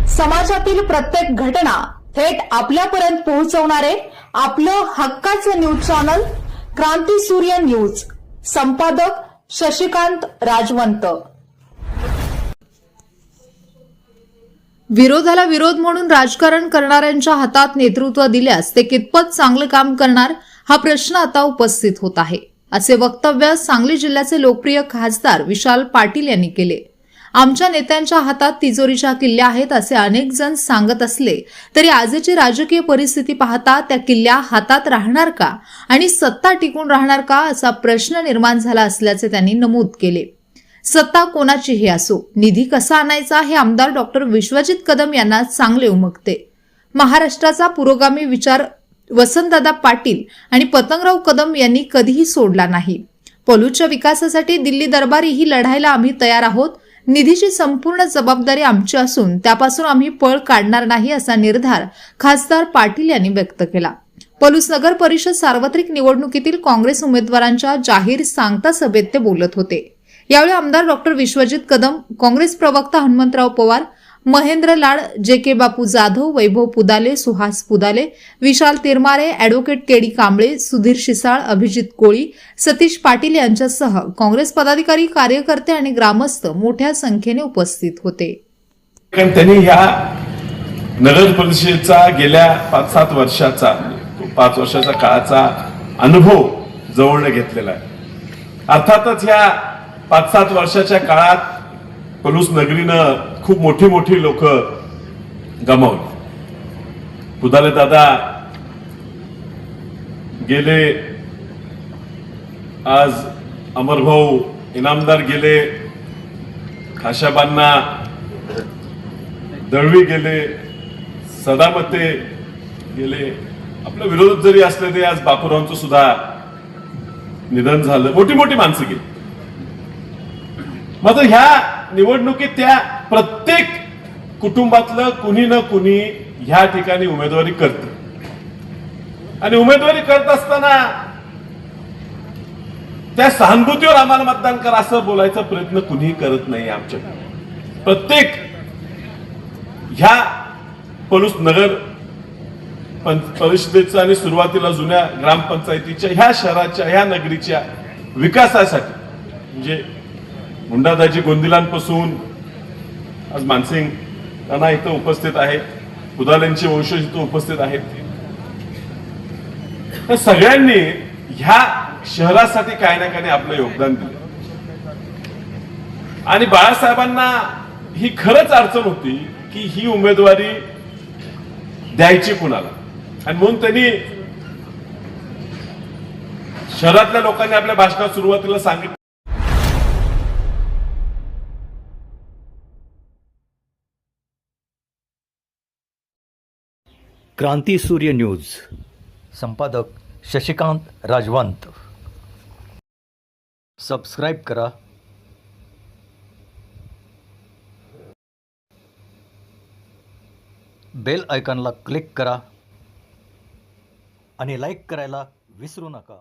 समाजातील प्रत्येक घटना थेट आपल्यापर्यंत पोहोचवणारे आपलं हक्काचं न्यूज चॅनल क्रांती सूर्य न्यूज. संपादक शशिकांत राजवंत. विरोधाला विरोध म्हणून राजकारण करणाऱ्यांच्या हातात नेतृत्व दिल्यास ते कितपत चांगलं काम करणार हा प्रश्न आता उपस्थित होत आहे, असे वक्तव्य सांगली जिल्ह्याचे लोकप्रिय खासदार विशाल पाटील यांनी केले. आमच्या नेत्यांच्या हातात तिजोरीच्या किल्ल्या आहेत असे अनेक जण सांगत असले तरी आजची राजकीय परिस्थिती पाहता त्या किल्ल्या हातात राहणार का आणि सत्ता टिकून राहणार का असा प्रश्न निर्माण झाला असल्याचे त्यांनी नमूद केले. सत्ता कोणाचीही असो, निधी कसा आणायचा हे आमदार डॉक्टर विश्वजित कदम यांना चांगले उमगते. महाराष्ट्राचा पुरोगामी विचार वसंतदादा पाटील आणि पतंगराव कदम यांनी कधीही सोडला नाही. पलूच्या विकासासाठी दिल्ली दरबारीही लढायला आम्ही तयार आहोत. निधीची संपूर्ण जबाबदारी आमची असून त्यापासून आम्ही पळ काढणार नाही असा निर्धार खासदार पाटील यांनी व्यक्त केला. पलूस नगर परिषद सार्वत्रिक निवडणुकीतील काँग्रेस उमेदवारांच्या जाहीर सांगता सभेत ते बोलत होते. यावेळी आमदार डॉक्टर विश्वजित कदम, काँग्रेस प्रवक्ता हनुमंतराव पवार, महेंद्र लाड, जे.के. बापू जाधव, वैभव पुदाले, सुहास पुदाले, विशाल तिरमारे, ॲडव्होकेट के.डी. कांबळे, सुधीर शिसाळ, अभिजित कोळी, सतीश पाटील यांच्यासह काँग्रेस पदाधिकारी, कार्यकर्ते आणि ग्रामस्थ मोठ्या संख्येने उपस्थित होते. त्यांनी या नगर परिषदेचा गेल्या 5-7 वर्षाचा 5 वर्षाचा काळाचा अनुभव जवळ घेतलेला आहे. अर्थातच या 5-7 वर्षाच्या काळात पलूस नगरीनं खूप मोठी लोक गमावली. पुदाले दादा गेले, आज अमरभाऊ इनामदार गेले, खाशाबांना दळवी गेले, सदामते गेले. आपल्या विरोधात जरी असले तरी आज बापूरावांचं सुद्धा निधन झालं. मोठी माणसं गेली. मात्र ह्या निवडणुकीत त्या प्रत्येक कुटुंबातलं कुणी ना कुणी ह्या ठिकाणी उमेदवारी करते आणि उमेदवारी करत असताना त्या सहानुभूतीवर आम्हाला मतदान करा असं बोलायचा प्रयत्न कुणीही करत नाही. आमच्याकडे प्रत्येक ह्या पलूस नगर परिषदेचा आणि सुरुवातीला जुन्या ग्रामपंचायतीच्या ह्या शहराच्या ह्या नगरीच्या विकासासाठी म्हणजे मुंडादाजी गोंदिलांपासून आज मानसिंग राणा इथं उपस्थित आहेत, पुदालेंचे वंशज इथं उपस्थित आहेत. तर सगळ्यांनी ह्या शहरासाठी काही ना काही आपलं योगदान दिलं आणि बाळासाहेबांना ही खरंच अडचण होती की ही उमेदवारी द्यायची कुणाला, आणि म्हणून त्यांनी शहरातल्या लोकांनी आपल्या भाषणात सुरुवातीला सांगितलं. क्रांती सूर्य न्यूज. संपादक शशिकांत राजवंत. सबस्क्राईब करा, बेल आयकॉनला क्लिक करा आणि लाईक करायला विसरू नका.